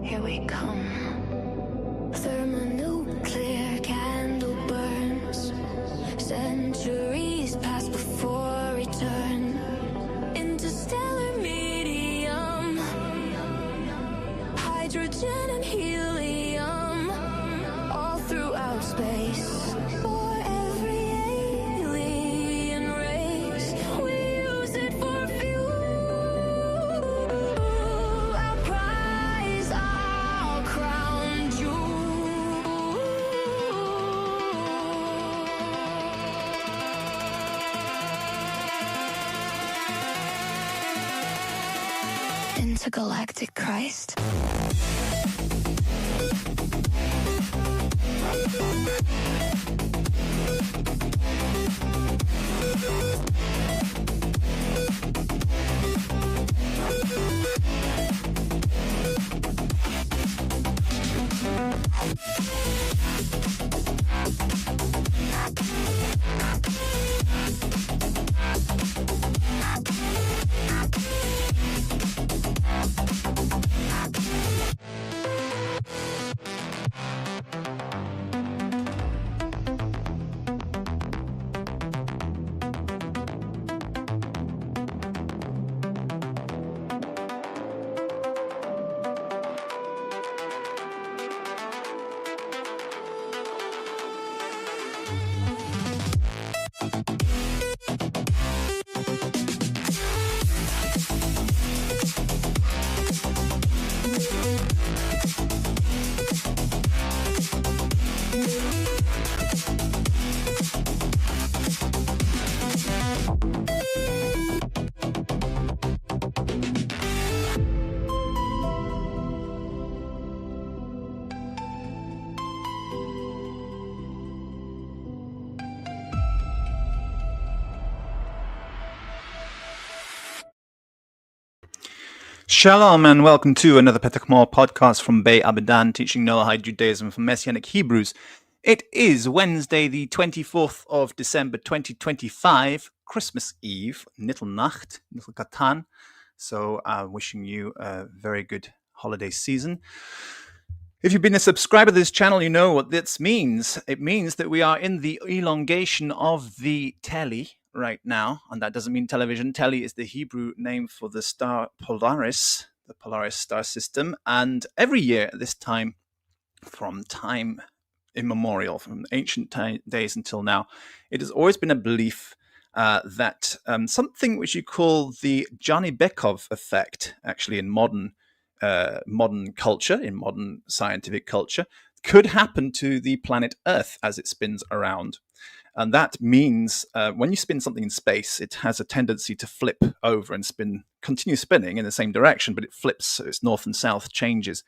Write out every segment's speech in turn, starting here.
Here we come. Thermonuclear candle burns. Centuries pass before return. Interstellar medium. Hydrogen and helium. All throughout space. For every alien race, we use it for fuel. Our prize, our crown jewel. Intergalactic Christ. Shalom and welcome to another Petach Mor podcast from Bay Abadan, teaching Noahide Judaism from Messianic Hebrews. It is Wednesday, the 24th of December, 2025, Christmas Eve, Nittel Nacht, Nittel Katan. So wishing you a very good holiday season. If you've been a subscriber to this channel, you know what this means. It means that we are in the elongation of the Teli right now, and that doesn't mean television. Teli is the Hebrew name for the star Polaris, the Polaris star system, and every year at this time, from time immemorial, from ancient days until now, it has always been a belief that something which you call the Johnny Bekov effect, actually in modern culture, in modern scientific culture, could happen to the planet Earth as it spins around. And that means when you spin something in space, it has a tendency to flip over and continue spinning in the same direction, but it flips, so its north and south changes.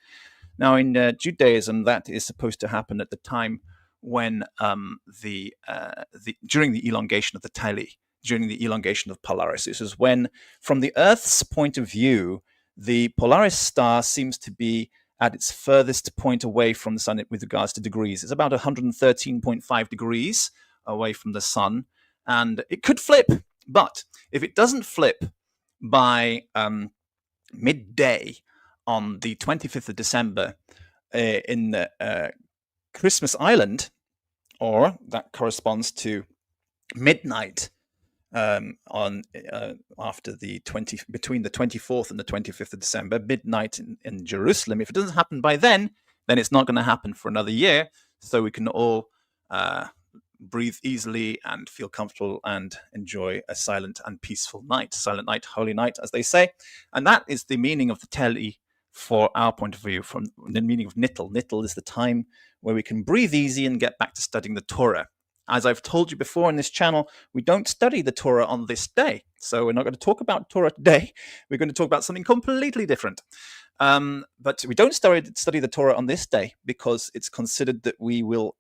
Now, in Judaism, that is supposed to happen at the time when during the elongation of the Tali, during the elongation of Polaris. This is when, from the Earth's point of view, the Polaris star seems to be at its furthest point away from the sun with regards to degrees. It's about 113.5 degrees away from the sun, and it could flip. But if it doesn't flip by midday on the 25th of December in Christmas Island, or that corresponds to midnight between the 24th and the 25th of December, midnight in Jerusalem. If it doesn't happen by then it's not going to happen for another year. So we can all breathe easily and feel comfortable and enjoy a silent and peaceful night. Silent night, holy night, as they say. And that is the meaning of the Teli for our point of view, from the meaning of Nittel. Nittel is the time where we can breathe easy and get back to studying the Torah. As I've told you before in this channel, we don't study the Torah on this day. So we're not going to talk about Torah today. We're going to talk about something completely different. But we don't study the Torah on this day because it's considered that we will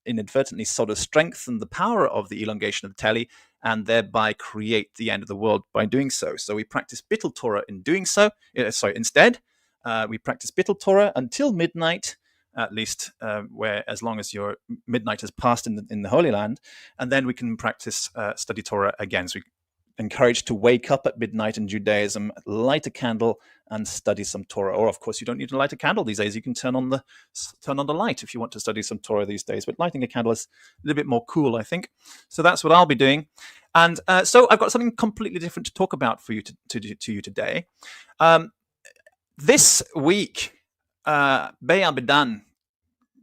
inadvertently sort of strengthen the power of the elongation of the Teli and thereby create the end of the world by doing so. So we practice Bittul Torah in doing so. Instead, we practice Bittul Torah until midnight, at least where as long as your midnight has passed in the Holy Land, and then we can practice study Torah again. So we're encouraged to wake up at midnight in Judaism, light a candle, and study some Torah. Or, of course, you don't need to light a candle these days. You can turn on the light if you want to study some Torah these days. But lighting a candle is a little bit more cool, I think. So that's what I'll be doing. And so I've got something completely different to talk about for you to you today. This week, Bey Abidan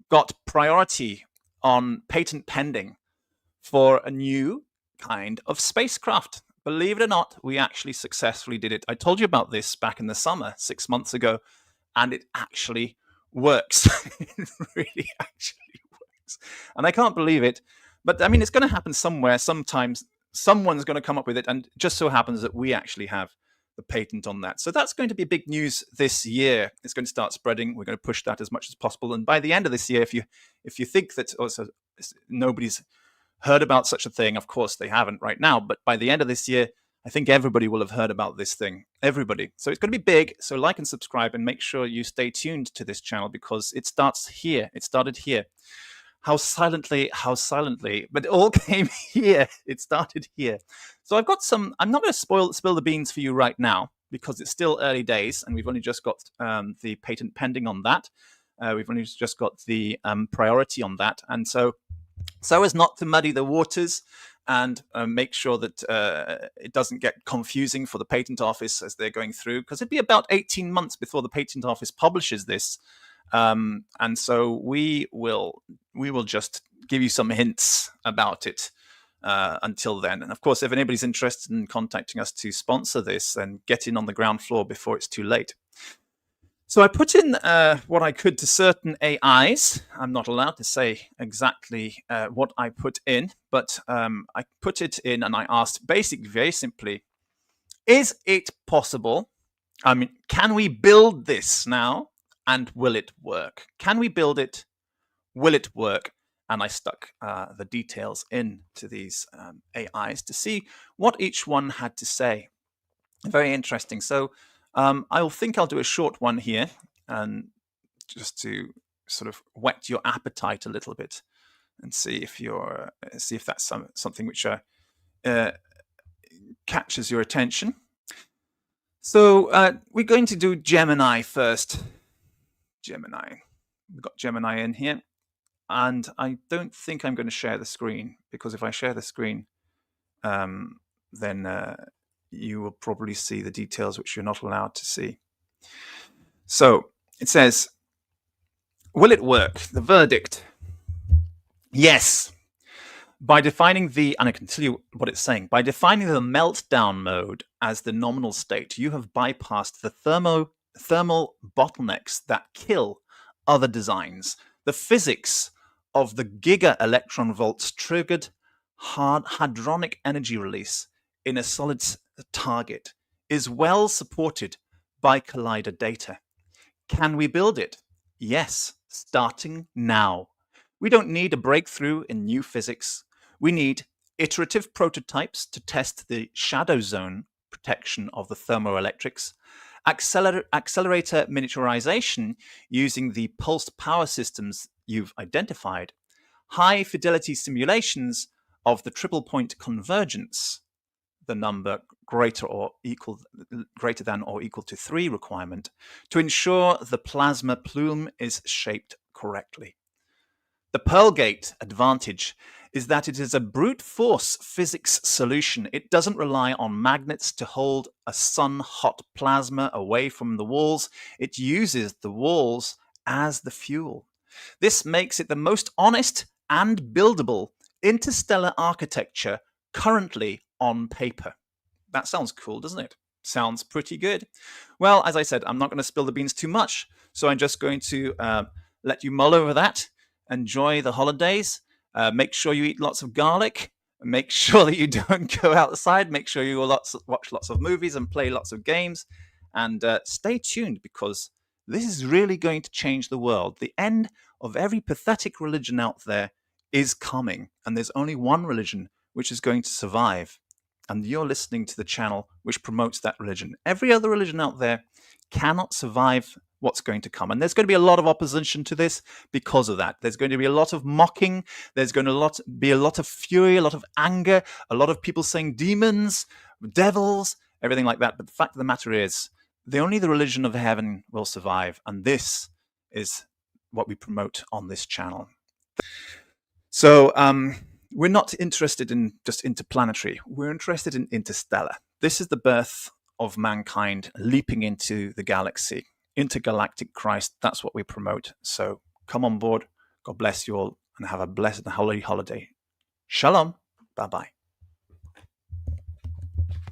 got priority on patent pending for a new kind of spacecraft. Believe it or not, we actually successfully did it. I told you about this back in the summer, 6 months ago, and it actually works. It really actually works. And I can't believe it. But I mean, it's going to happen somewhere, sometimes. Someone's going to come up with it. And it just so happens that we actually have the patent on that. So that's going to be big news this year. It's going to start spreading. We're going to push that as much as possible. And by the end of this year, if you think that also nobody's heard about such a thing, of course they haven't right now, but by the end of this year, I think everybody will have heard about this thing. Everybody. So it's going to be big. So like and subscribe and make sure you stay tuned to this channel because it starts here. It started here. How silently, but it all came here. It started here. So I've got some, I'm not going to spill the beans for you right now because it's still early days and we've only just got the patent pending on that. We've only just got the priority on that. And so as not to muddy the waters and make sure that it doesn't get confusing for the patent office as they're going through, because it'd be about 18 months before the patent office publishes this. And so we will just give you some hints about it until then. And of course, if anybody's interested in contacting us to sponsor this, then get in on the ground floor before it's too late. So I put in what I could to certain AIs. I'm not allowed to say exactly what I put in, but I put it in and I asked basically, very simply, is it possible? I mean, can we build this now? And will it work? Can we build it? Will it work? And I stuck the details into these AIs to see what each one had to say. Very interesting. So I'll do a short one here, and just to sort of whet your appetite a little bit, and see if that's something which catches your attention. So we're going to do Gemini first. Gemini. We've got Gemini in here. And I don't think I'm going to share the screen, because if I share the screen, then you will probably see the details which you're not allowed to see. So it says, will it work? The verdict. Yes. By defining and I can tell you what it's saying, by defining the meltdown mode as the nominal state, you have bypassed the thermal bottlenecks that kill other designs. The physics of the giga electron volts triggered hadronic energy release in a solid target is well supported by collider data. Can we build it? Yes, starting now. We don't need a breakthrough in new physics. We need iterative prototypes to test the shadow zone protection of the thermoelectrics, accelerator miniaturization using the pulsed power systems you've identified, high fidelity simulations of the triple point convergence, the number greater than or equal to 3 requirement, to ensure the plasma plume is shaped correctly. The Pearlgate advantage is that it is a brute force physics solution. It doesn't rely on magnets to hold a sun-hot plasma away from the walls. It uses the walls as the fuel. This makes it the most honest and buildable interstellar architecture currently on paper. That sounds cool, doesn't it? Sounds pretty good. Well, as I said, I'm not going to spill the beans too much, so I'm just going to let you mull over that. Enjoy the holidays. Make sure you eat lots of garlic. Make sure that you don't go outside. Make sure you watch lots of movies and play lots of games. And stay tuned, because this is really going to change the world. The end of every pathetic religion out there is coming. And there's only one religion which is going to survive. And you're listening to the channel which promotes that religion. Every other religion out there cannot survive what's going to come. And there's going to be a lot of opposition to this because of that. There's going to be a lot of mocking. There's going to be a lot of fury, a lot of anger, a lot of people saying demons, devils, everything like that. But the fact of the matter is only the religion of heaven will survive, and this is what we promote on this channel. So we're not interested in just interplanetary. We're interested in interstellar. This is the birth of mankind leaping into the galaxy. Intergalactic Christ, that's what we promote. So come on board. God bless you all and have a blessed and holy holiday. Shalom. Bye-bye.